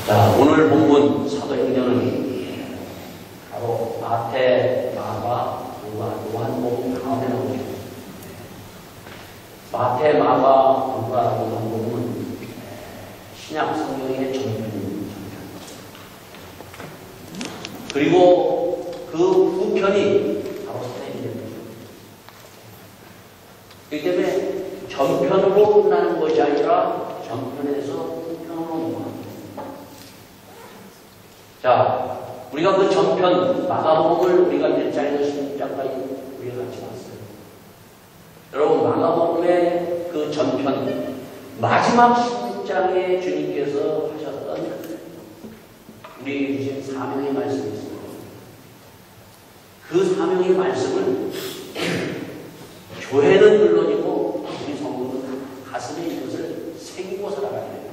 자, 오늘 본문 사도행전은 바로 마태, 마가, 누가, 요한복음 다음에 나오죠. 마태, 마가, 누가, 요한복음은 신약 성경의 전편입니다. 그리고 그 후편이 바로 사도행전입니다. 그렇기 때문에 전편으로 끝나는 것이 아니라 전편에서 후편으로 넘어갑니다. 자, 우리가 그 전편 마가복음을 우리가 1장에서 16장까지 우리가 같이 봤어요. 여러분, 마가복음의 그 전편 마지막 16장에 주님께서 하셨던 우리에게 주신 사명의 말씀이 있습니다. 그 사명의 말씀을 교회는 물론이고 우리 성도는 가슴에 이것을 새기고 살아가야 돼요.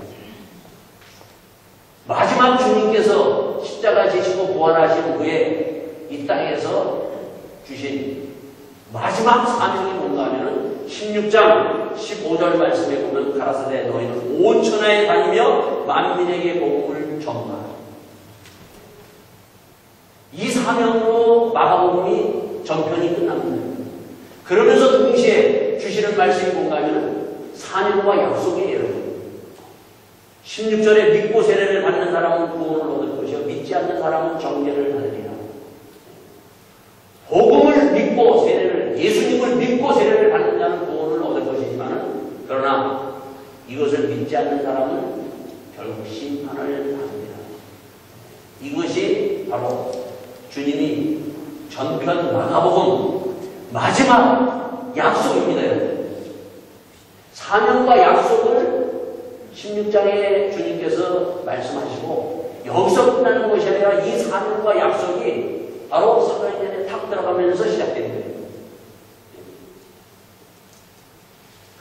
마지막 주님께서 십자가 지시고 부활하신 후에 이 땅에서 주신 마지막 사명이 뭔가 하면은 16장 15절 말씀에 보면 가라사대 너희는 온 천하에 다니며 만민에게 복음을 전하라. 이 사명으로 마가복음이 전편이 끝납니다. 그러면서 동시에 주시는 말씀이 뭔가 하면 사명과 약속이에요. 16절에 믿고 세례를 받는 사람은 구원을 얻을 것이요 믿지 않는 사람은 정죄를 받으리라. 복음을 믿고 세례를, 예수님을 믿고 세례를 받는 자는 구원을 얻을 것이지만, 그러나 이것을 믿지 않는 사람은 결국 심판을 받습니다. 이것이 바로 주님이 전편 마가복음 마지막 약속입니다. 사명과 약속을 16장에 주님께서 말씀하시고 여기서 끝나는 것이 아니라 이 사명과 약속이 바로 사도행전에 탁 들어가면서 시작된 거예요.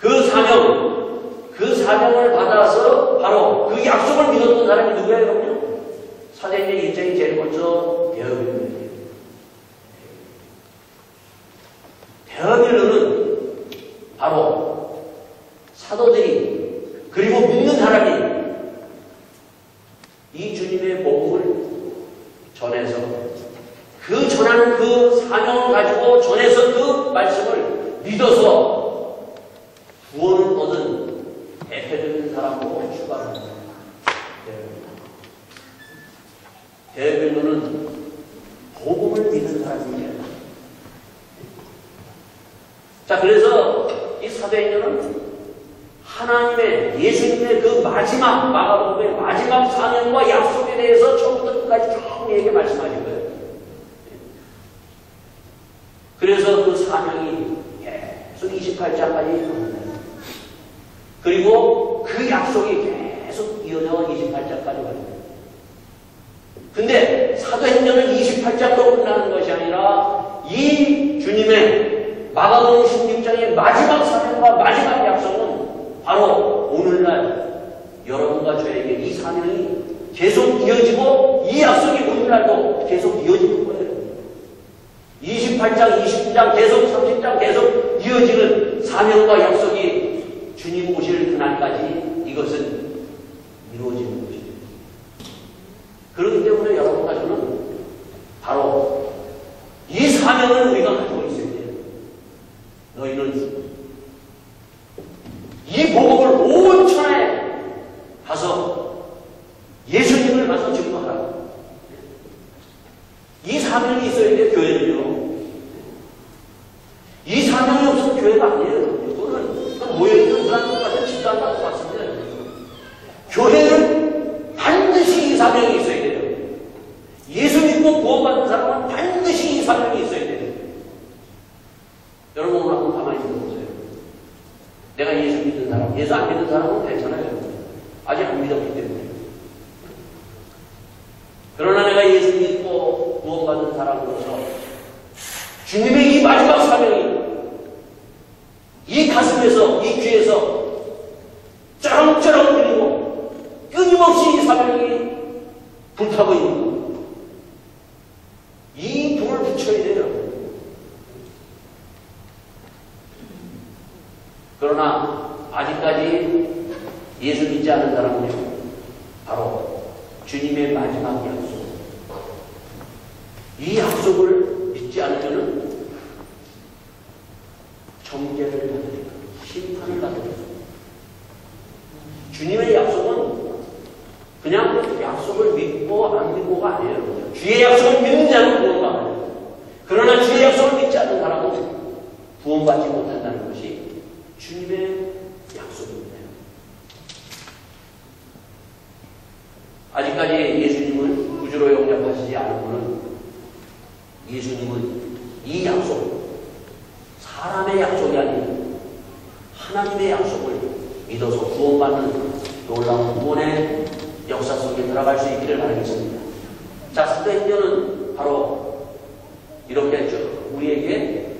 그 사명을 받아서 바로 그 약속을 믿었던 사람이 누구예요? 사도행전 1장이 제일 먼저 데어빌로예요. 데어빌로는 바로 사도들이 그리고 믿는 사람이 이 주님의 복음을 전해서 그 전하는 그 사명을 가지고 전해서 그 말씀을 믿어서 구원을 얻은 대표적인 사람으로 출발합니다. 데어빌로는 복음을 믿는 사람이에요. 자, 그래서 이 사도행전은 하나님의, 예수님의 그 마지막, 마가복음의 마지막 사명과 약속에 대해서 처음부터 끝까지 쭉 우리에게 말씀하신 거예요. 그래서 그 사명이 계속 28장까지 갑니다. 그리고 그 약속이 계속 이어져 28장까지 갑니다. 근데 사도행전은 28장으로 끝나는 것이 아니라 이 주님의 마가복음 16장의 마지막 사명과 마지막 약속은 바로 오늘날 여러분과 저에게 이 사명이 계속 이어지고 이 약속이 오늘날도 계속 이어지는 거예요. 28장, 29장 계속 30장 계속 이어지는 사명과 약속이 주님 오실 그날까지 이것은 이루어지는 것입니다. 그렇기 때문에 여러분과 저는 바로 이 사명을 우리가 가지고 있어야 돼요. 너희는 이 복음을 온 천하에 가서 예수님을 가서 증거하라. 이 사명이 있어야 돼요, 교회는요. 이 사명이 없으면 교회가 아니에요. 이거는 모여있는 그런 똑같은 집단과 똑같습니다. 교회는 반드시 이 사명이 있어야 돼요. 예수 믿고 구원받는 사람은 반드시 이 사명이 있어야 돼요. 여러분 오늘 한번 가만히 들어보세요. 내가 예수 믿는 사람, 예수 안 믿는 사람은 괜찮아요. 아직 안 믿었기 때문에. 그러나 내가 예수 믿고 구원받는 사람으로서 주님의 이 마지막 사명이 이 가슴에서, 이 귀에서 쩌렁쩌렁 들리고 끊임없이 이 사명이 불타고 있는 것. 이 불을 붙여야 돼요. 그러나 아직까지 예수 믿지 않는 사람은요, 바로 그냥 약속을 믿고 안 믿고가 아니에요. 주의 약속을 믿는 자는 구원받아요. 그러나 주의 약속을 믿지 않는 사람은 구원받지 못한다는 것이 주님의 약속입니다. 아직까지 예수님을 구주로 영접하시지 않은 분은 예수님은 이 약속, 사람의 약속이 아닌 하나님의 약속을 믿어서 구원받는 놀라운 구원의 역사 속에 들어갈 수 있기를 바라겠습니다. 자, 사도행전은 바로 이렇게 우리에게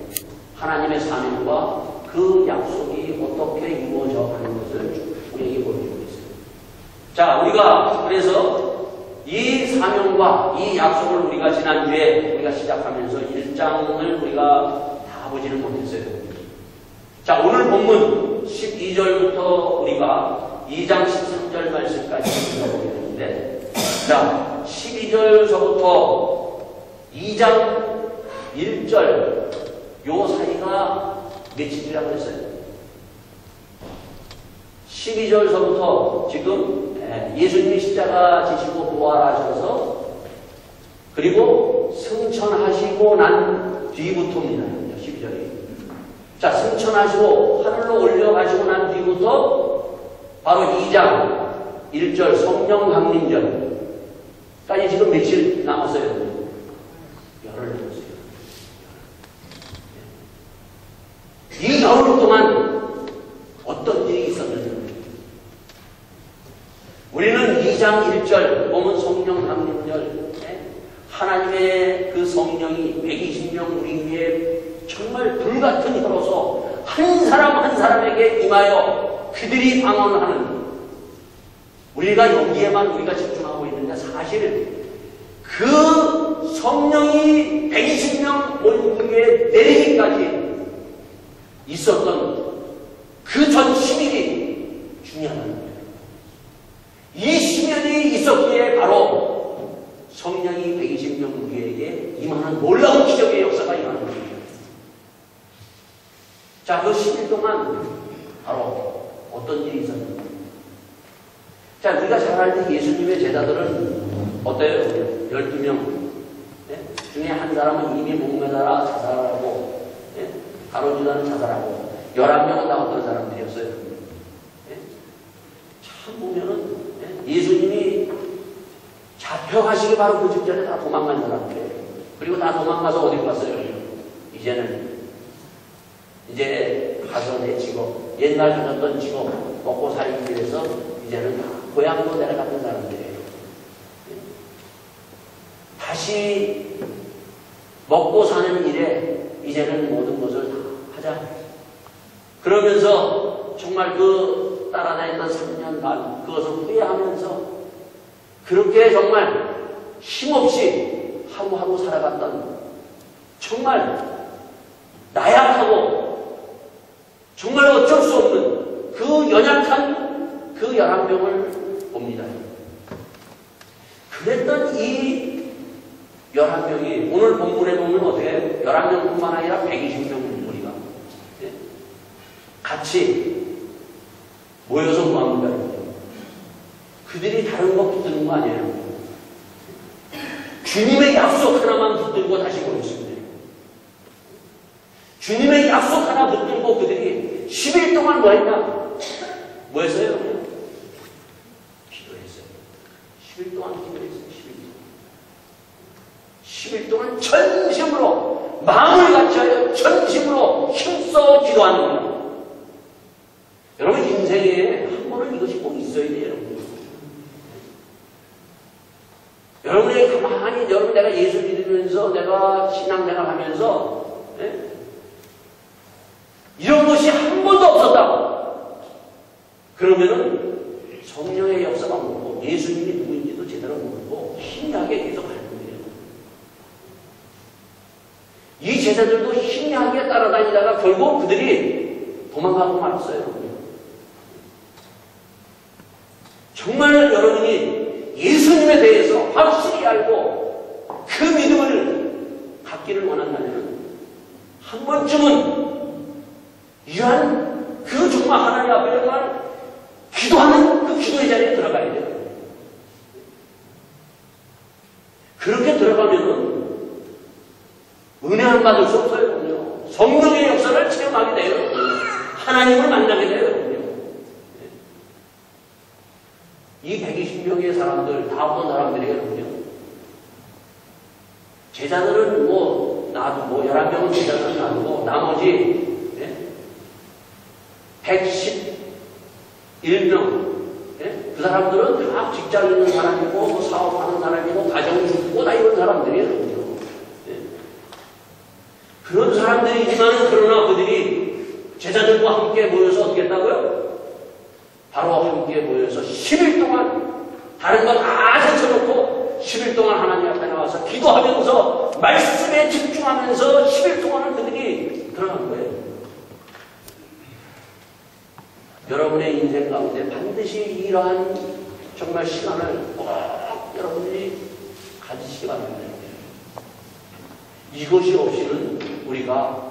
하나님의 사명과 그 약속이 어떻게 이루어져 가는 것을 우리에게 보여주고 있어요. 자, 우리가 그래서 이 사명과 이 약속을 우리가 지난주에 우리가 시작하면서 1장을 우리가 다 보지는 못했어요. 자, 오늘 본문 12절부터 우리가 2장 13절 말씀까지 읽어보게 되는데, 자, 12절서부터 2장 1절 요 사이가 며칠이라고 했어요? 12절서부터 지금 예수님이 십자가 지시고 부활하셔서 그리고 승천하시고 난 뒤부터입니다. 12절이. 자, 승천하시고 하늘로 올려가시고 난 뒤부터 바로 2장 1절 성령 강림절까지 지금 며칠 남았어요? 열흘 남았어요. 이 열흘 동안 어떤 일이 있었는지 우리는 2장 1절 보면 성령 강림절 하나님의 그 성령이 120명 우리 위에 정말 불같은 혀로서 한 사람 한 사람에게 임하여 그들이 방언하는, 우리가 여기에만 우리가 집중하고 있는데 사실 그 성령이 120명 우리 위에 내리기까지 있었던 그 전 10일이 중요하다는 거예요. 이 10일이 있었기에 바로 성령이 120명 우리에게 임하는 놀라운 기적의 역사가 임하는 겁니다. 자, 그 10일 동안 바로 어떤 일이 있었는가? 자, 우리가 잘 알 때 예수님의 제자들은 어때요? 12명 중에 한 사람은 이미 목매달아 자살하고, 가룟유다는 자살하고, 11명은 다 어떤 사람들이었어요? 참 보면은 예수님이 잡혀가시기 바로 그 직전에 다 도망간 사람들이에요. 그리고 다 도망가서 어디로 갔어요? 이제 가서 내 직업, 옛날 가졌던 직업 먹고 살기 위해서 이제는 고향으로 내려갔던 사람들이에요. 다시 먹고 사는 일에 이제는 모든 것을 다 하자. 그러면서 정말 그 따라다녔던 3년 반 그것을 후회하면서 그렇게 정말 힘없이 하루하루 살아갔던 정말 나약하고 정말 어쩔 수 없는 그 연약한 그 11명을 봅니다. 그랬던 이 11명이 오늘 본문에 보면 어떻게 11명뿐만 아니라 120명 우리가 같이 모여서 뭐합니까? 그들이 다른 거 붙드는 거 아니에요. 주님의 약속 하나만 붙들고 다시 모였습니다. 주님의 약속 하나 붙들고 그들이 10일 동안 뭐 했냐? 뭐 했어요? 기도했어요. 10일 동안 기도했어요. 10일 동안 전심으로 마음을 갖춰요. 전심으로 힘써 기도하는 거예요. 여러분 인생에 한 번은 이것이 꼭 있어야 돼요. 여러분이 가만히 여러분 내가 예수 믿으면서 내가 신앙생활 하면서 이런 것이 한 번도 없었다. 그러면은 성령의 역사가 모르고 예수님이 누구인지도 제대로 모르고 희미하게 계속 가는 거예요. 이 제자들도 희미하게 따라다니다가 결국 그들이 도망가고 말았어요. 정말 여러분이 예수님에 대해서 확실히 알고 그 믿음을 갖기를 원한다면 한 번쯤은 이러한 그 정말 하나님 앞에 정말 기도하는 그 기도의 자리에 들어가야 돼요. 은혜를 받을 수 없어요. 성령의 역사를 체험하게 돼요. 하나님을 만나게 돼요. 이 120명의 사람들, 다 어떤 사람들이에요? 제자들은 나도 11명은 제자들은 놔두고, 나머지, 111명, 그 사람들은 다 직장 있는 사람이고, 사업하는 사람이고, 가정 주고, 다 이런 사람들이에요. 그런 사람들이지만, 그러나 그들이 제자들과 함께 모여서 어떻게 했다고요? 바로 함께 모여서 10일 동안 다른 거 다 제쳐놓고 10일 동안 하나님 앞에 나와서 기도하면서 말씀에 집중하면서 10일 동안은 그들이 들어간 거예요. 여러분의 인생 가운데 반드시 이러한 정말 시간을 꼭 여러분들이 가지시기 바랍니다. 이것이 없이는 우리가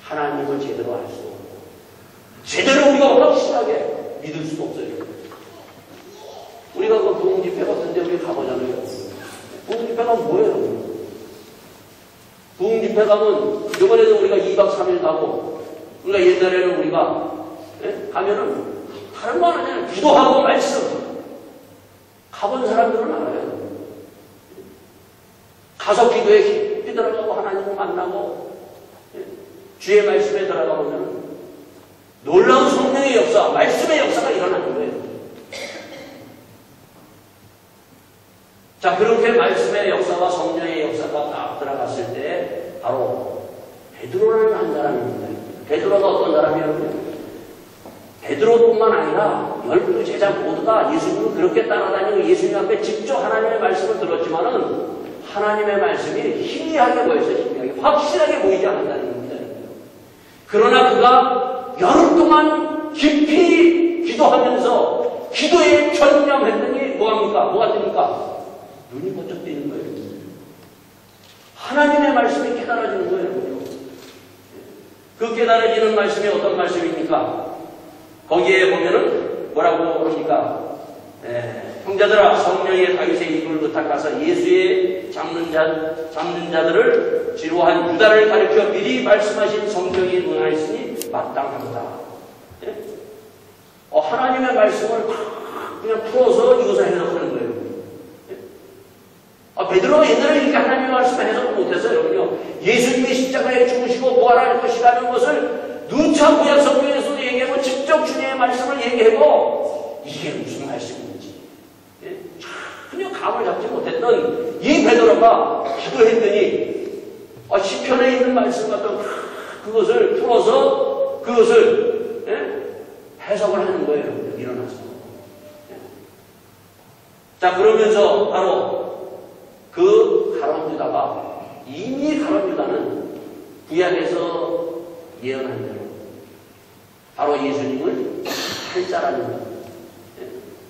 하나님을 제대로 알 수 없고 제대로 우리가 확실하게 믿을 수도 없어요. 우리가 그 부흥집회 같은데 우리 가보잖아요. 부흥집회가 뭐예요? 부흥집회 가면 이번에도 우리가 2박 3일 가고 우리가 옛날에는 우리가 가면은 다른 거 아니에요. 기도하고 말씀. 가본 사람들은 알아요. 가서 기도에 깊이 들어가고 하나님을 만나고 주의 말씀에 들어가 보면 놀라운 성령의 역사, 말씀의 역사가 일어나는 거예요. 자, 그렇게 말씀의 역사와 성령의 역사가 딱 들어갔을 때 바로 베드로라는 한 사람입니다. 베드로가 어떤 사람이냐면 베드로뿐만 아니라 12 제자 모두가 예수님을 그렇게 따라다니고 예수님 앞에 직접 하나님의 말씀을 들었지만은 하나님의 말씀이 희미하게 보였어요. 희미하게. 확실하게 보이지 않는다는 겁니다. 그러나 그가 열흘 동안 깊이 기도하면서 기도에 전념했더니 뭐가 됩니까? 눈이 번쩍 뜨이는 거예요. 하나님의 말씀이 깨달아지는 거예요. 그 깨달아지는 말씀이 어떤 말씀입니까? 거기에 보면은 뭐라고 그럽니까? 형제들아, 성령의 다윗의 입을 의탁하사 예수의 잡는 자들을 지루한 유다를 가리켜 미리 말씀하신 성경이 응하였으니 마땅하다. 하나님의 말씀을 그냥 풀어서 이것을 해석하는 거예요. 베드로가 옛날에 이렇게 하나님의 말씀을 해석을 못했어요. 여러분요. 예수님이 십자가에 죽으시고 부활할 것이라는 것을 누차 구약 성경에서도 얘기하고 직접 주님의 말씀을 얘기하고 이게 무슨 말씀인지 전혀 감을 잡지 못했던 이 베드로가 기도했더니 시편에 있는 말씀 같은 그것을 풀어서 그것을 해석을 하는 거예요. 일어나서. 자, 그러면서 바로 그 가룟 유다가 이미 가룟 유다는 구약에서 예언한 대로 바로 예수님을 팔자라는 것.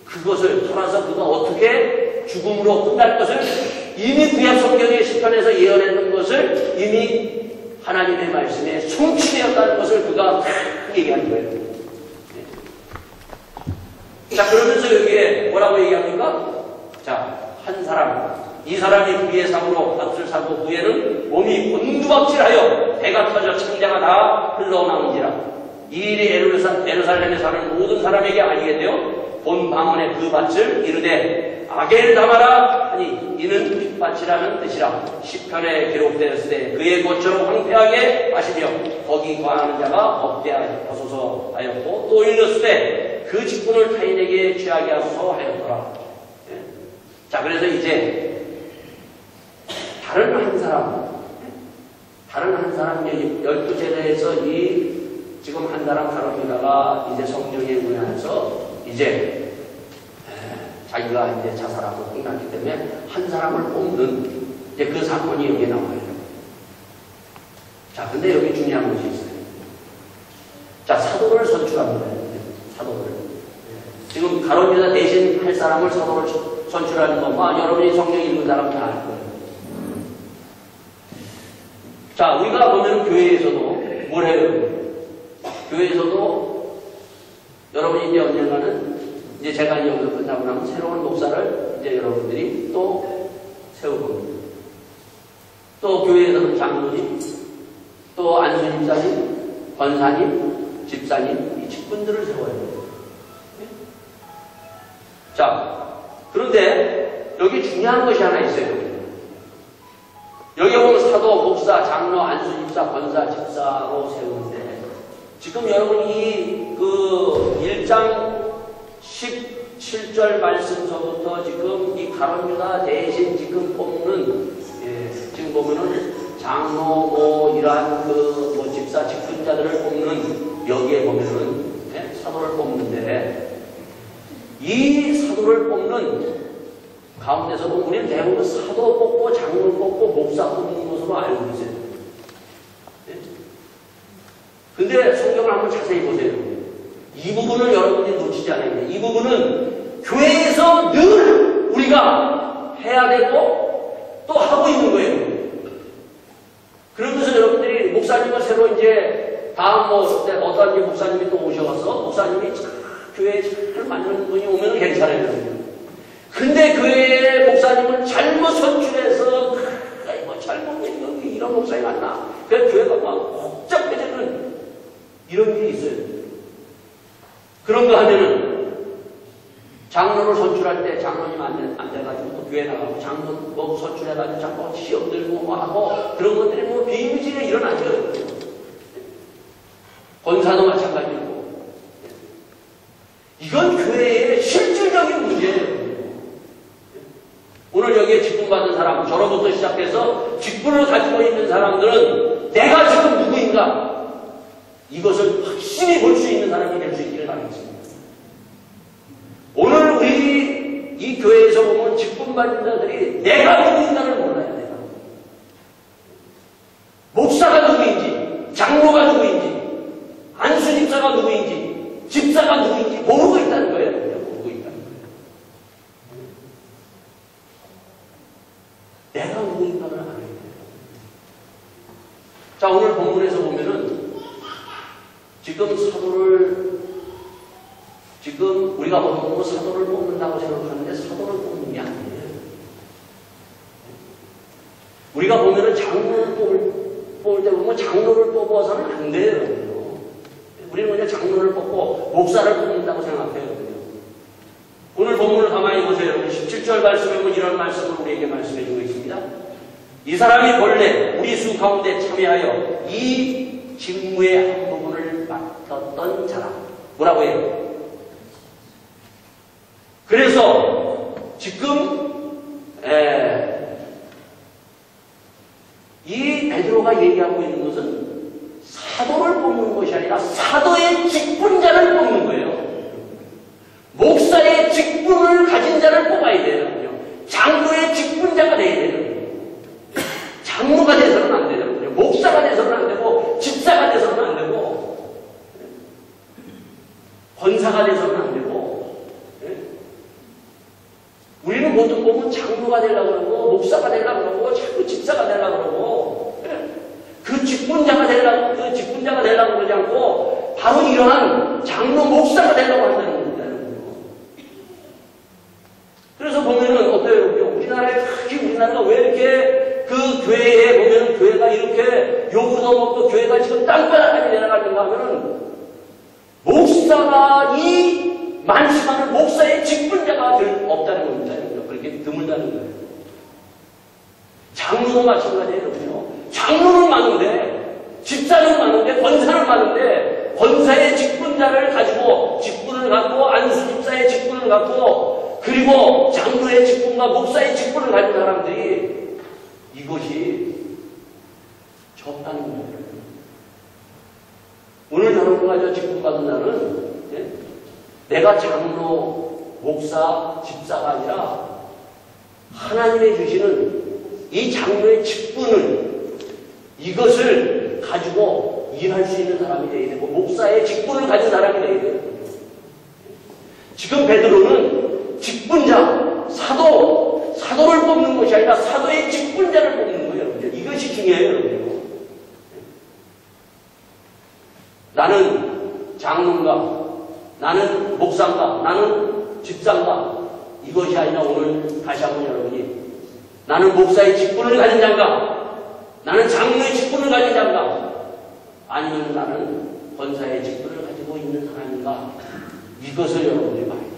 그것을 돌아서 그가 어떻게 죽음으로 끝날 것을 이미 구약 성경의 시편에서 예언했던 것을 이미 하나님의 말씀에 성취되었다는 것을 그가 얘기한 거예요. 자, 그러면서 여기에 뭐라고 얘기합니까? 자, 한 사람, 이 사람이 부의 상으로 밭을 사고 후에는 몸이 곤두박질하여 배가 터져 창자가 다 흘러나온지라. 이 일이 예루살렘에 사는 모든 사람에게 알리게 되어 본 방언의 그 밭을 이르되 악을 담아라 하니 이는 핏밭이라는 뜻이라. 시편에 기록되었을 때 그의 것처럼 황폐하게 하시며 거기 거하는 자가 업되하소서 하였고 또 읽었을 때 그 직분을 타인에게 취하게 하소서 하였더라. 자, 그래서 이제 다른 한 사람 12제자에서 지금 한 사람 가룟유다가 이제 성령에 응하여서 이제 자기가 이제 자살하고 끝났기 때문에 한 사람을 뽑는 이제 그 사건이 여기 나와요. 자, 근데 여기 중요한 것이 있어요. 자, 사도를 선출합니다. 사도를. 지금 가룟유다 대신 할 사람을 사도를 선출하는 거, 여러분이 성경 읽는 사람 다 알 거예요. 자, 우리가 보면 교회에서도 뭘 해요? 교회에서도 여러분이 이제 언젠가는 이제 제가 이제 여기 끝나고 나면 새로운 목사를 이제 여러분들이 또 세울 겁니다. 또 교회에서는 장로님, 또 안수집사님, 권사님, 집사님, 이 직분들을 세워야 돼요. 자, 그런데 여기 중요한 것이 하나 있어요. 여기 보면 사도, 목사, 장로, 안수집사, 권사, 집사로 세우는데 지금 여러분이 그 1장 17절 말씀서부터 지금 이 가룟유다 대신 지금 뽑는 지금 보면은 장로 뭐 이러한 그 뭐 집사 직분자들을 뽑는 여기에 보면은 사도를 뽑는데 이 사도를 뽑는 가운데서 보면 우리는 대부분 사도 뽑고 장로 뽑고 목사 뽑는 것으로 알고 있어요. 근데 성경을 한번 자세히 보세요. 이 부분을 여러분이 놓치지 않아야 돼요. 이 부분은 교회에서 늘 우리가 해야 되고 또 하고 있는 거예요. 그러면서 여러분들이 목사님을 새로 이제 다음 뭐 어떤 목사님이 또 오셔서 목사님이 교회에 잘 맞는 분이 오면 괜찮아요. 근데 교회의 목사님을 잘못 선출해서 뭐 잘못 여기 이런 목사님 왔나? 그래서 교회가 막 복잡해지는 이런 일이 있어요. 그런 거 하면은 장로를 선출할 때 장로님 안 돼가지고 또 교회 나가고 장로 뭐 선출해가지고 자꾸 시험 들고 뭐 하고 그런 것들이 뭐 비일비재에 일어나죠. 권사도 마찬가지고 이건 교회의 실질적인 문제예요. 오늘 여기에 직분 받은 사람, 저로부터 시작해서 직분을 가지고 있는 사람들은 내가 지금 누구인가? 이것을 확실히 볼 수 있는 사람이 될 수 있기를 바라겠습니다. 오늘 우리 이 교회에서 보면 직분 받은 자들이 내가 누구인가를 몰라요. 내가. 목사가 누구인지, 장로가 누구인지, 안수집사가 누구인지, 집사가 누구인지 모르고 있다는 거예요. 모르고 있다는 거예요. 내가 누구인가를 알아야 돼요. 자, 오늘 본문에서 보면은 지금 사도를 지금 우리가 보통 사도를 뽑는다고 생각하는데 사도를 뽑는 게 아니에요. 우리가 보면은 장로를 뽑을 때 보면 장로를 뽑아서는 안 돼요. 우리는 그냥 장로를 뽑고 목사를 뽑는다고 생각해요. 오늘 본문을 가만히 보세요. 17절 말씀에 보면 이런 말씀을 우리에게 말씀해 주고 있습니다. 이 사람이 본래 우리 수 가운데 참여하여 이 직무의 한 부분을 맡았던 사람. 뭐라고 해요? 그래서 지금 이 베드로가 얘기하고 있는 것은 사도를 뽑는 것이 아니라 사도의 직분자를 뽑는 거예요. 목사의 직분을 가진 자를 뽑아야 돼요. 장로의 직분자가 돼야 돼요. 장로가 돼서는 안 돼요. 목사가 돼서는 안 되고 집사가 돼서는 안 되고 권사가 돼서는 안 되고 우리는 모든 보면 장로가 되려고 그러고 목사가 되려고 그러고 자꾸 집사가 되려고 그러고 그 직분자가 되려고 그러지 않고 바로 이러한 장로 목사가 되려고 한다는 거예요. 그래서 보면은 어때요? 우리나라가 왜 이렇게 그 교회에 보면은 교회가 이렇게 요구도 먹고 교회가 지금 땅바닥까지 내려가는가 하면은 목사가 이 많지 많은 목사의 직분자가 없다는 겁니다. 그렇게 드물다는 거예요. 장로도 마찬가지예요. 장로는 많은데 집사는 많은데 권사는 많은데 권사의 직분자를 가지고 직분을 갖고 안수집사의 직분을 갖고 그리고 장로의 직분과 목사의 직분을 가진 사람들이 이것이 적다는 거예요. 오늘 여러분과 저 직분 받은 자는 내가 장로, 목사, 집사가 아니라 하나님의 주시는 이 장로의 직분을 이것을 가지고 일할 수 있는 사람이 되어야 되고 목사의 직분을 가진 사람이 되어야 돼요. 지금 베드로는 직분자, 사도를 뽑는 것이 아니라 사도의 직분자를 뽑는 거예요. 이것이 중요해요. 나는 장로인가, 나는 목사인가, 나는 집사인가, 이것이 아니라 오늘 다시 한번 여러분이 나는 목사의 직분을 가진 자인가, 나는 장로의 직분을 가진 자인가? 아니면 나는 권사의 직분을 가지고 있는 사람인가? 이것을 여러분들이 봐야 돼요.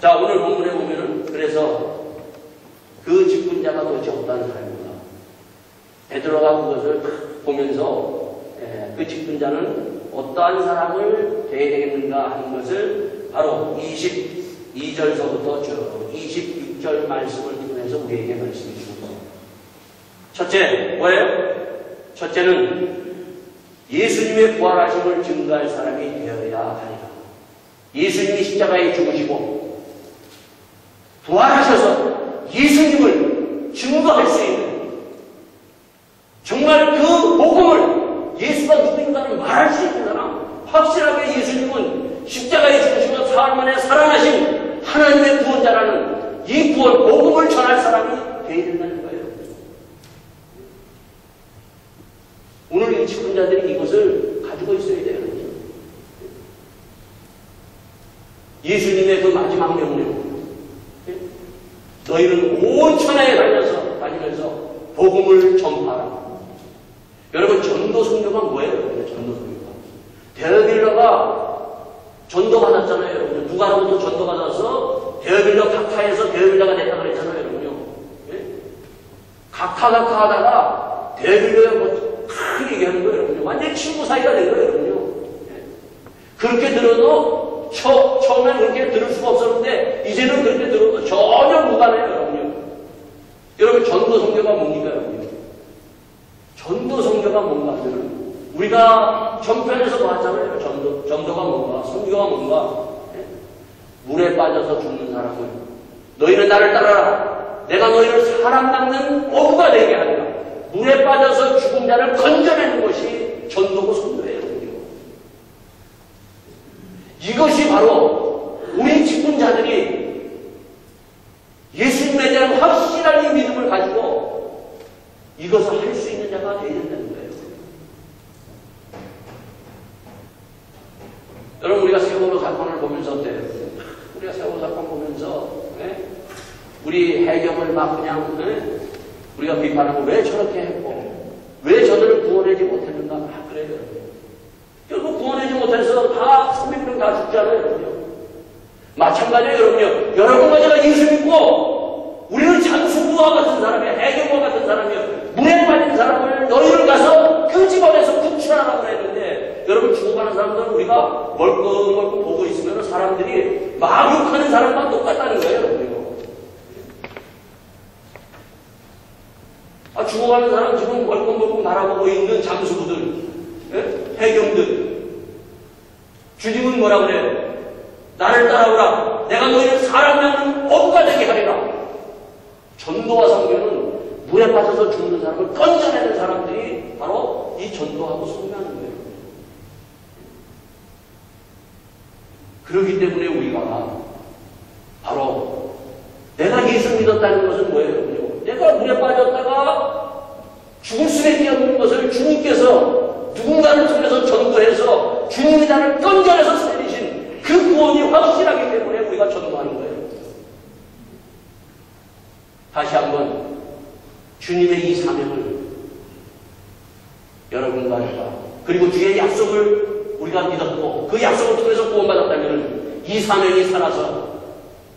자, 오늘 본문에 보면은 그래서 그 직분자가 도대체 어떤 사람인가? 베드로가 그것을 보면서 그 직분자는 어떠한 사람을 돼야 되겠는가 하는 것을 바로 22절서부터 쭉 26절 말씀을 통해서 우리에게 말씀해 주셨습니다. 첫째, 뭐예요? 첫째는 예수님의 부활하심을 증거할 사람이 되어야 하리라. 예수님이 십자가에 죽으시고 부활하셔서 예수님을 증거할 수 있는, 정말 그 복음을 예수가 누구인가를 말할 수 있는 사람, 확실하게 예수님은 십자가에 죽으시고 사흘 만에 살아나신 하나님의 구원자라는 이 구원 복음을 전할 사람이 되어야 된다는 거예요. 오늘 이 직분자들이 이것을 가지고 있어야 돼요. 예수님의 그 마지막 명령, 너희는 온 천하에 다니면서 복음을 전파하라. 여러분, 전도 선교가 뭐예요? 전도 선교가 데어빌러가 전도 받았잖아요. 여러분, 누가로부터 전도 받아서 데어빌러 각하에서 데어빌러가 됐다 그랬잖아요. 여러분요. 각하 하다가 데어빌러에 큰 얘기하는 거예요. 여러분요. 완전 친구 사이가 된 거예요. 여러분요. 그렇게 들어도 처음엔 그렇게 들을 수가 없었는데 이제는 그렇게 들어도 전혀 무관해요. 여러분요. 여러분, 전도 선교가 뭡니까? 여러분요. 전도 선교가 뭔가 하면 우리가 전편에서 봤잖아요. 전도가 뭔가, 선교가 뭔가. 물에 빠져서 죽는 사람을 너희는 나를 따라라. 내가 너희를 사람 낚는 어부가 되게 하리라. 물에 빠져서 죽은 자를 건져내는 것이 전도고 선교예요. 이것이 바로 우리 직분자들이 예수님에 대한 확실한 이 믿음을 가지고 이것을 할 수 있는 자가 되어야 된다는 거예요. 여러분, 우리가 세월호 사건을 보면서 어때요? 우리가 세월호 사건 보면서 우리 해경을 막 그냥 우리가 비판하고 왜 저렇게 했고 왜 저들을 구원하지 못했는가 막 그래요. 결국 구원하지 못해서 다 300명 다 죽잖아요. 마찬가지예요. 여러분요. 여러분과 제가 예수 믿고 우리는 장수부와 같은 사람이야, 해경과 같은 마찬가지예요. 물에 빠진 사람을 너희를 가서 끄집어내서 구출하라고 했는데, 여러분 죽어가는 사람들은 우리가 멀끔멀끔 보고 있으면 사람들이 마귀하는 사람과 똑같다는 거예요. 여러분. 죽어가는 사람 지금 멀끔멀끔 바라보고 있는 잠수부들, 예? 해경들. 주님은 뭐라 그래요? 나를 따라오라. 내가 너희를 사람 낳는 어부가 되게 하리라. 전도와 선교는 물에 빠져서 죽는 사람을 건져내는 사람들이 바로 이 전도하고 선교하는 거예요. 그렇기 때문에 우리가 바로 내가 예수 믿었다는 것은 뭐예요? 내가 물에 빠졌다가 죽을 수밖에 없는 것을 주님께서 누군가를 통해서 전도해서 주님이 나를 건져내서 살리신 그 구원이 확실하기 때문에 우리가 전도하는 거예요. 다시 한번 주님의 이 사명을 여러분과 제가, 그리고 주의 약속을 우리가 믿었고 그 약속을 통해서 구원받았다면 이 사명이 살아서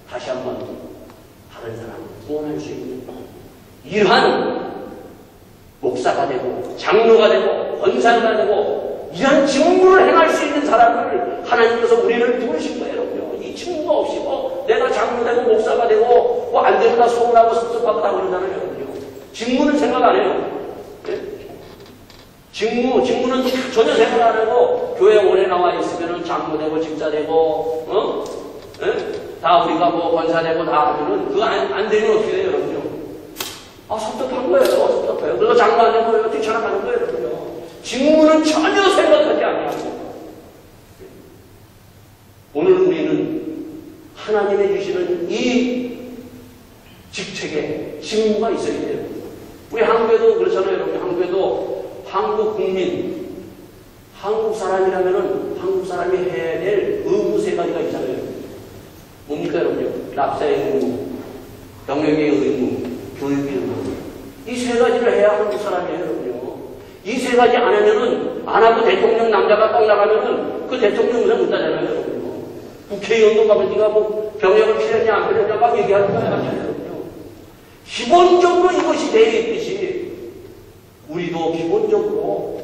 다시 한번 다른 사람을 구원할 수 있는 이러한 목사가 되고 장로가 되고 권사가 되고 이런 직무를 행할 수 있는 사람을 하나님께서 우리를 부르신 거예요. 이 직무가 없이 내가 장로 되고 목사가 되고 안 되면 나 소홀하고 섭섭하고 다 그러잖아요. 직무는 생각 안 해요. 직무는 전혀 생각 안 하고 교회 오래 나와 있으면 장로 되고 집사 되고 다 우리가 권사 되고 다 하면은 그거 안 되면 어떻게 돼요, 여러분요? 섭섭한 거예요. 섭섭해요. 그래서 장로 안 되고 어떻게 전화하는 거예요, 여러분요? 직무는 전혀 생각하지 않냐고. 오늘 우리는 하나님이 주시는 이 직책에 직무가 있어야 돼요. 우리 한국에도 그렇잖아요, 여러분. 한국에도 한국 국민, 한국 사람이라면은 한국 사람이 해야 될 의무 세 가지가 있잖아요. 뭡니까, 여러분요? 납세의 의무, 병역의 의무, 교육의 의무. 이 세 가지를 해야 한국 사람이에요. 이 세 가지 안 하면은, 안 하고 대통령 남자가 딱 나가면은 그 대통령 의사 못하잖아요. 국회의원도 가면 네가 뭐 병역을 필요했냐 안 필요했냐 막 얘기하는 거야. 기본적으로 이것이 되어 있듯이 우리도 기본적으로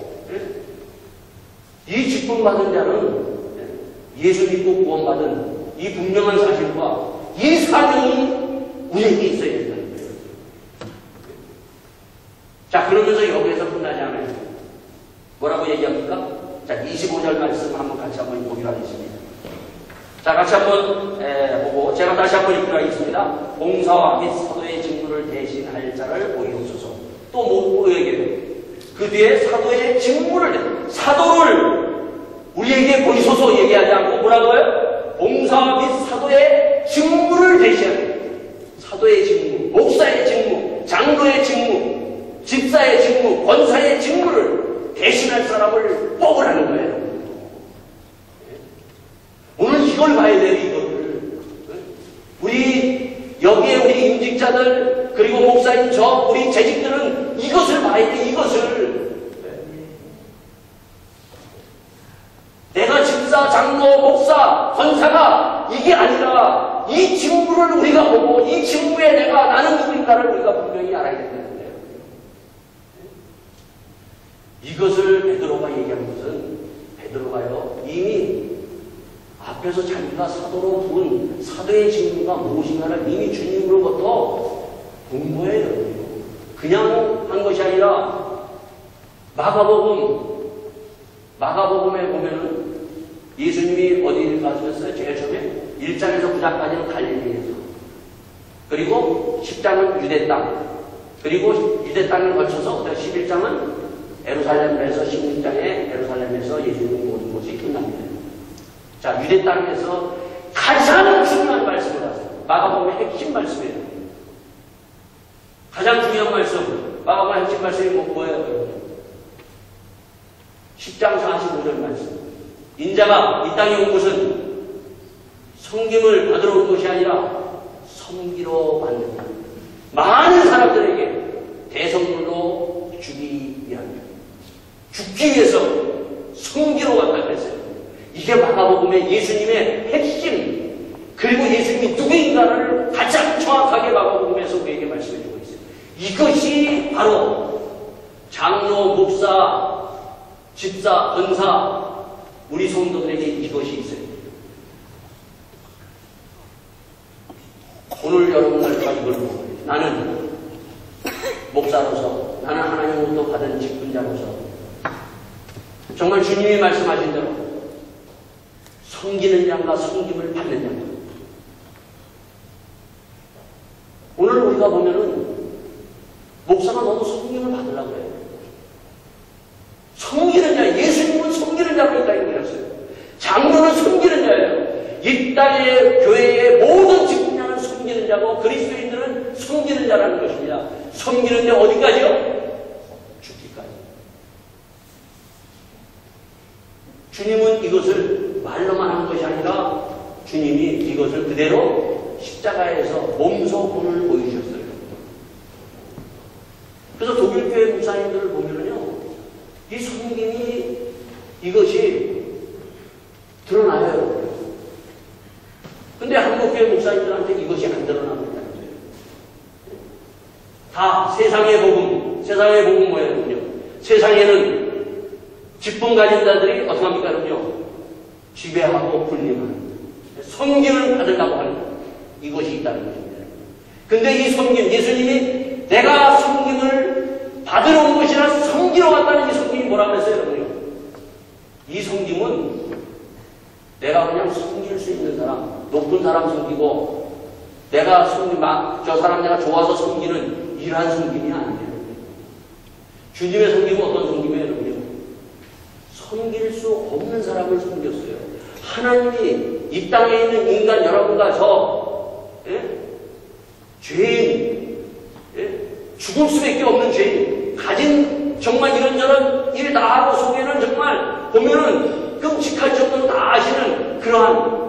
이 직분 받은 자는 예수 믿고 구원받은 이 분명한 사실과 이 사명이 우리에게 있어야 된다는 거예요. 자, 그러면서 여기에서 끝나지 않아요. 뭐라고 얘기합니까? 자, 25절 말씀 한번 같이 한번 보기로 하겠습니다. 자, 같이 한번 보고 제가 다시 한번 읽기로 하겠습니다. 봉사와 및 사도의 직무를 대신할 자를 보이옵소서. 또 뭐 얘기해요? 그 뒤에 사도의 직무를, 사도를 우리에게 보이소서 얘기하지 않고 뭐라고요? 봉사와 및 사도의 직무를 대신하는, 사도의 직무, 목사의 직무, 장로의 직무, 집사의 직무, 권사의 직무를 대신할 사람을 뽑으라는 거예요. 오늘 이걸 봐야 돼요, 이거를. 우리, 여기에 우리 임직자들, 그리고 목사님, 우리 재직들은 이것을 봐야 돼, 이것을. 내가 집사, 장로, 목사, 권사가 이게 아니라 이 직무를 우리가 보고 이 직무에 나는 누구인가를 우리가 분명히 알아야 된다는 거예요. 이것을 베드로가 얘기한 것은 베드로가요, 이미 앞에서 자기가 사도로 부은 사도의 직무가 무엇인가를 이미 주님으로부터 공부해요. 그냥 한 것이 아니라 마가복음에 보면은 예수님이 어디를 가셨어요? 제일 처음에 1장에서 9장까지는 갈릴리에서, 그리고 10장은 유대 땅, 그리고 유대 땅을 거쳐서 11장은 예루살렘에서 16장에 예루살렘에서 예수님 모든 것이 끝납니다. 자, 유대 땅에서 가장 중요한 말씀을 하세요. 마가복음의 핵심 말씀이에요. 가장 중요한 말씀, 마가복음의 핵심 말씀이 뭐예요? 10장 45절 말씀. 인자가 이 땅에 온 것은 섬김을 받으러 온 것이 아니라 섬기러 왔느냐. 많은 사람들에게 대성물로 주기 위함이다. 죽기 위해서 섬기러 왔다 그랬어요. 이게 마가복음의 예수님의 핵심, 그리고 예수님이 누구인가를 가장 정확하게 마가복음에서 우리에게 말씀해주고 있어요. 이것이 바로 장로, 목사, 집사, 권사, 우리 성도들에게 이것이 있어요. 오늘 여러분들과 이걸 보고 나는 목사로서, 나는 하나님으로부터 받은 직분자로서 정말 주님이 말씀하신 대로 섬기는 자가 섬김을 받는 자가. 오늘 우리가 보면은 목사가 너무 섬김을 받으려고 해요. 섬기는 자, 예수님은 섬기는 자로 이 땅에 오셨어요. 장로는 섬기는 자예요. 이 땅의 교회의 모든 직분자는 섬기는 자고 그리스도인들은 섬기는 자라는 것입니다. 섬기는 자 어디까지요? 죽기까지. 주님은 이것을 말로만 한 것이 아니라 주님이 이것을 그대로 십자가에서 몸소 본을 보여주셨어요. 그래서 독일교회 목사님들을 보면은요, 이 섬김이 이것이 드러나요. 근데 한국교회 목사님들한테 이것이 안 드러납니다. 다 세상의 복음 뭐예요? 세상에는 직분 가진 자들이 어떻게 합니까? 그럼요, 지배하고 군림하는, 섬김을 받으려고 하는 이것이 있다는 것입니다. 근데 이 섬김, 예수님이 내가 섬김을 받으러 온 것이라 섬기러 왔다는 이 섬김이 뭐라고 했어요, 여러분요? 이 섬김은 내가 그냥 섬길 수 있는 사람, 높은 사람 섬기고, 내가 저 사람 내가 좋아서 섬기는 이러한 섬김이 아니에요. 주님의 섬김은 어떤 섬김이에요, 여러분요? 섬길 수 없는 사람을 섬겼어요. 하나님이 이 땅에 있는 인간 여러분과 죄인, 죽을 수밖에 없는 죄인, 가진 정말 이런저런 일 다 하고 속에는 정말 보면은 끔찍할 정도로 다 아시는 그러한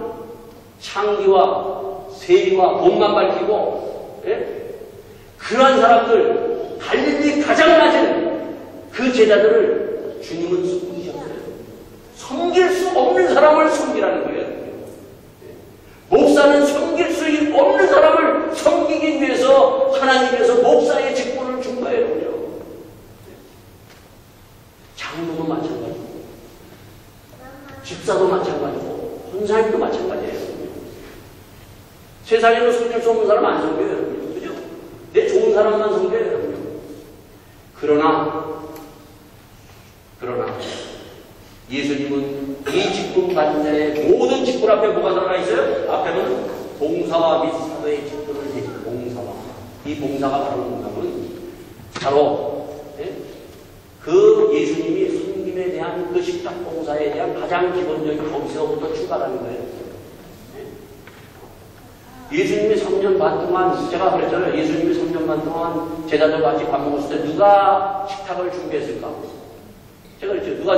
창기와 세리와 몸만 밝히고 예? 그러한 사람들, 갈릴리 가장 낮은 그 제자들을 주님은 섬기셨어요. 섬길 수 없는 사람을 섬기라는 거예요. 목사는 섬길 수 없는 사람을 섬기기 위해서 하나님께서 목사의 직분을 준 거예요. 장로도 마찬가지고, 집사도 마찬가지고, 권사님도 마찬가지예요. 세상에는 섬길 수 없는 사람 안 섬겨요. 그죠? 내 좋은 사람만 섬겨요. 그러나 예수님은 이 직분 가진 자의 모든 직분 앞에 뭐가 들어가 있어요? 앞에는 봉사와 및 사도의 직분을 내신 봉사와, 이 봉사가 바로 뭔가면 바로 그 예수님이 섬김에 대한 그 식탁 봉사에 대한 가장 기본적인 거기서부터 출발하는 거예요. 예수님이 3년 반 동안, 제가 그랬잖아요. 예수님이 3년 반 동안 제자들과 같이 밥 먹었을 때 누가 식탁을 준비했을까? 제가 그랬죠. 누가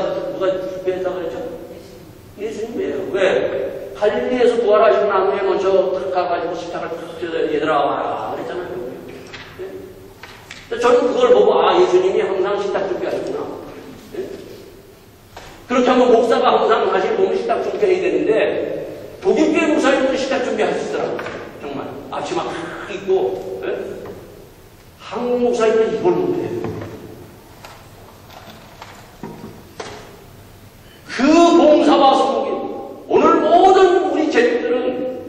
준비했다고 그랬죠? 예수님이에요. 왜? 갈릴리에서 부활하신 나무에 먼저 탁 가가지고 식탁을 탁 얘들아 와라 그랬잖아요. 네? 저는 그걸 보고 예수님이 항상 식탁 준비하셨구나. 네? 그렇게 하면 목사가 항상 사실 보면 식탁 준비해야 되는데 독일교회 목사님도 식탁 준비하시더라고요. 정말 앞치마 탁 입고. 네? 한국 목사님은 이걸 못해요. 그 봉사와 섬김, 오늘 모든 우리 제자들은,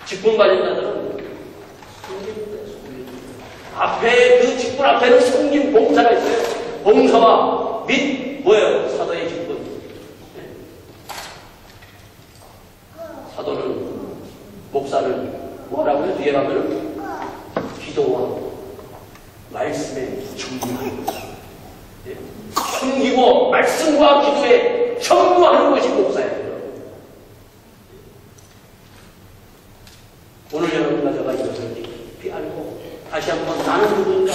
직분 가진 자들은 앞에 그 직분 앞에는 섬김 봉사가 있어요. 봉사와 및 뭐예요? 사도의 직분. 사도는, 목사는 뭐라고요? 뒤에 가면은 기도와 말씀에 충분한 거죠. 섬기고 말씀과 기도에 전무하는 것이 목사예요. 오늘 여러분과 제가 이것을 깊이 알고 다시 한번 나는 누구인가?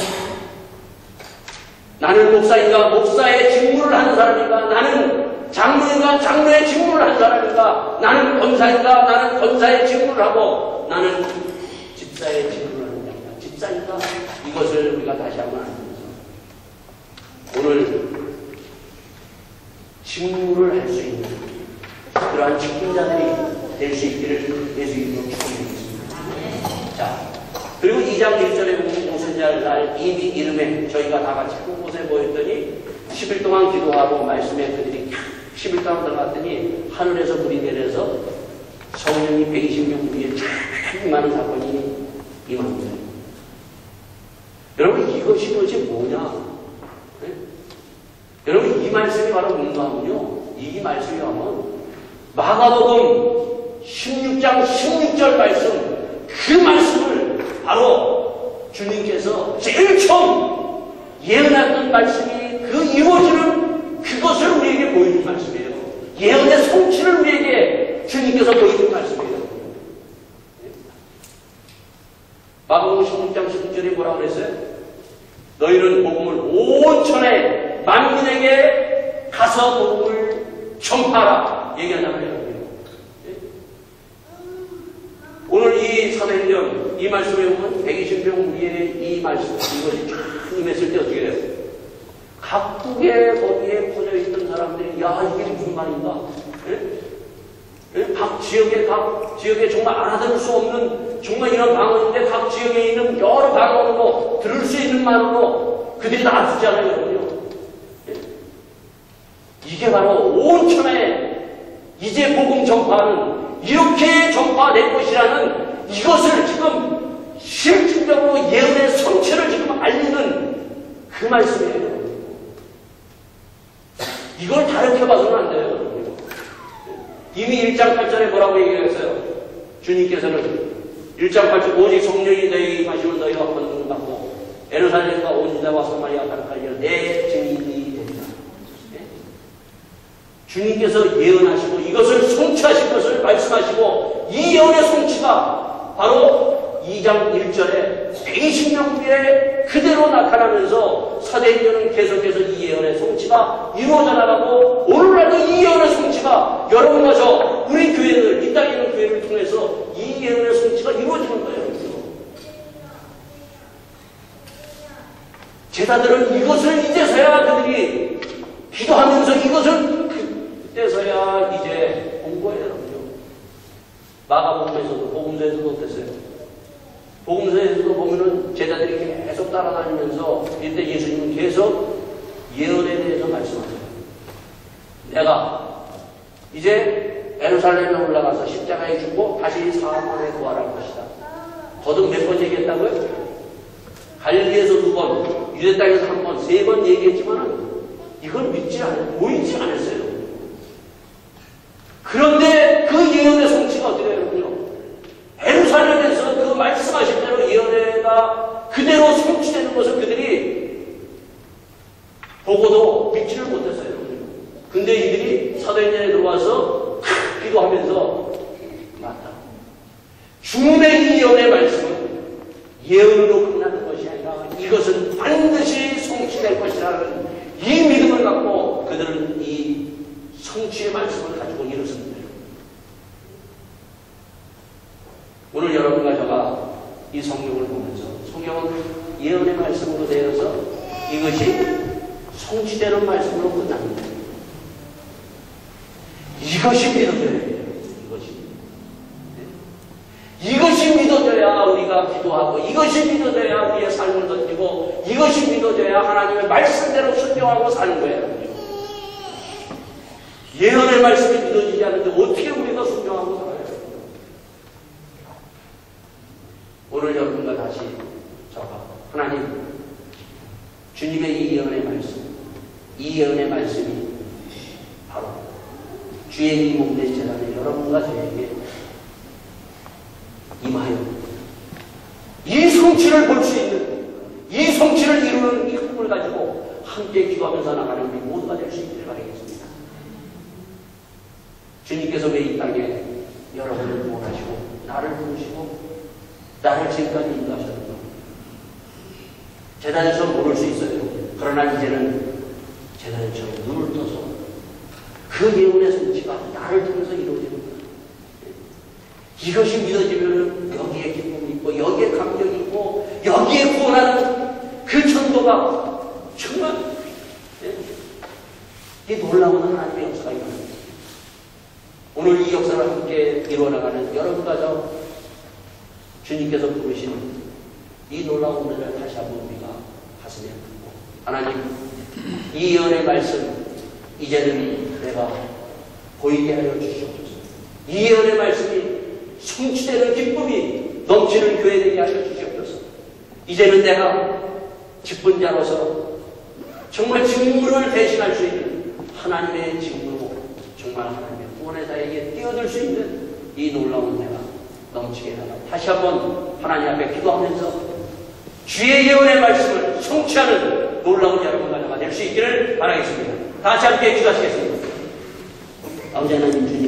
나는 목사인가? 목사의 직무를 하는 사람인가? 나는 장로인가? 장로의 직무를 하는 사람인가? 나는 권사인가? 나는 권사의 직무를 하고 나는 집사의 직무를 하는 사람인가? 집사인가? 이것을 우리가 다시 한번 알면서 오늘 직무를 할 수 있는 그러한 직분자들이 될 수 있기를 예수 이름으로 축원드리겠습니다. 자, 그리고 2장 1절에 보면 오순절 이미 이름에 저희가 다 같이 한 곳에 모였더니 10일 동안 기도하고 말씀에 그들이 10일 동안 들어갔더니 하늘에서 불이 내려서 성령이 120명 위에 참 많은 사건이 임합니다. 여러분 이것이 도대체 뭐냐? 여러분 이 말씀이 바로 뭔가 하면요, 이 말씀이 하면 마가복음 16장 16절 말씀, 그 말씀을 바로 주님께서 제일 처음 예언했던 말씀이 그 이루어지는 그것을 우리에게 보여준 말씀이에요. 예언의 성취를 우리에게 주님께서 보여준 말씀이에요. 마가복음 16장 16절에 뭐라고 그랬어요? 너희는 복음을 온 천에 만민에게 가서 복음을 전파하라 얘기하잖아요. 오늘 이 사도행전 이 말씀에 보면 120명 위에 이 말씀 이것이 쫙 임했을 때 어떻게 돼요? 각국의 거기에 퍼져있던 사람들이 이게 무슨 말인가? 각 지역에 정말 알아들을 수 없는 정말 이런 방언인데 각 지역에 있는 여러 방언으로 들을 수 있는 말로 그들이 나왔잖아요. 여러분요. 이게 바로 온 천하에 이제 복음 전파하는 이렇게 전파될 것이라는 이것을 지금 실질적으로 예언의 성취를 지금 알리는 그 말씀이에요. 이걸 다르게 봐서는 안 돼요. 이미 1장 8절에 뭐라고 얘기했어요? 주님께서는 1장 8절 오직 성령이 너희에게 임하시면 너희가 권능을 받고 예루살렘과 온 유다와 사마리아 가까이에 내 증인이 되리라. 주님께서 예언하시고 이것을 성취하신 것을 말씀하시고 이 예언의 성취가 바로 2장 1절에 120명 위에 그대로 나타나면서 사도행전은 계속해서 이 예언의 성취가 이루어져 나가고 오늘날도 이 예언의 성취가 여러분과 저 우리 교회들 이 땅에 있는 교회를 통해서 이 예언의 성취가 이루어지는 거예요. 제자들은 이것을 이제서야 그들이 기도하면서 이것을 그때서야 이제 본 거예요. 마가복음에서도 복음서에서도 어땠어요? 복음서에서도 보면은 제자들이 계속 따라다니면서 이때 예수님은 계속 예언에 대해서 말씀하세요. 내가 이제 예루살렘에 올라가서 십자가에 죽고 다시 사흘 만에 부활할 것이다. 거듭 몇 번 얘기했다고요? 갈릴리에서 2번, 유대 땅에서 1번, 3번 얘기했지만은 이걸 믿지 보이지 않았어요. 그런데 그 예언의 성취가 어떻게 되는군요? 예루살렘에서 그 말씀하신 대로 예언회가 그대로 성취되는 것을 그들이 보고도 믿지를 못했어요. 근데 이들이 사도행전에 들어와서 기도하면서 맞다. 주님의 예언의 말씀은 예언으로 끝나는 것이 아니라 이것은 반드시 성취될 것이라는 이 믿음을 갖고 그들은 이 성취의 말씀을 가지고 일었습니다. 오늘 여러분과 제가 이 성경을 보면서 성경은 예언의 말씀으로 되어서 이것이 성취되는 말씀으로 끝납니다. 이것이 믿어져야 해요. 이것이 믿어져야 우리가 기도하고 이것이 믿어져야 우리의 삶을 던지고 이것이 믿어져야 하나님의 말씀대로 순종하고 사는 거예요. 예언의 말씀이 믿어지지 않는데 어떻게 우리가 순종하고 살아요? 오늘 여러분과 다시 저가 하나님 주님의 이 예언의 말씀, 이 예언의 말씀이 바로 주의 이 몸된 재단에 여러분과 저에게 임하여 이 성취를 볼 수 있는 이 성취를 이루는 이 꿈을 가지고 함께 기도하면서 나가는 우리 모두가 될 수 있기를 바라겠습니다. 주님께서 왜 이 땅에 여러분을 구원하시고 나를 부르시고 나를 지금까지 인도하셨는가? 재단에서 모를 수 있어요. 그러나 이제는 재단에서 눈을 떠서 그 예언의 성취가 나를 통해서 이루어지는 거예요. 이것이 믿어지면 여기에 기쁨이 있고 여기에 감격이 있고 여기에 구원하는 그 전도가 정말 이 놀라운 하나님의 역사가 일어납니다. 오늘 이 역사를 함께 이루어나가는 여러분과 저 주님께서 부르시는 이 놀라운 은혜를 다시 한번 우리가 가슴에 품고 하나님 이 예언의 말씀 이제는 내가 보이게 하여 주시옵소서. 이 예언의 말씀이 성취되는 기쁨이 넘치는 교회 되게 하여 주시옵소서. 이제는 내가 기쁜 자로서 정말 직무를 대신할 수 있는 하나님의 직무로 정말 하나님의 구원의 자에게 뛰어들 수 있는 이 놀라운 내가 넘치게 해달라. 다시 한번 하나님 앞에 기도하면서 주의 예언의 말씀을 성취하는 놀라운 여러분과 제가 될 수 있기를 바라겠습니다. 다 같이 함께 기도하시겠습니다. 아버지 하나님 주님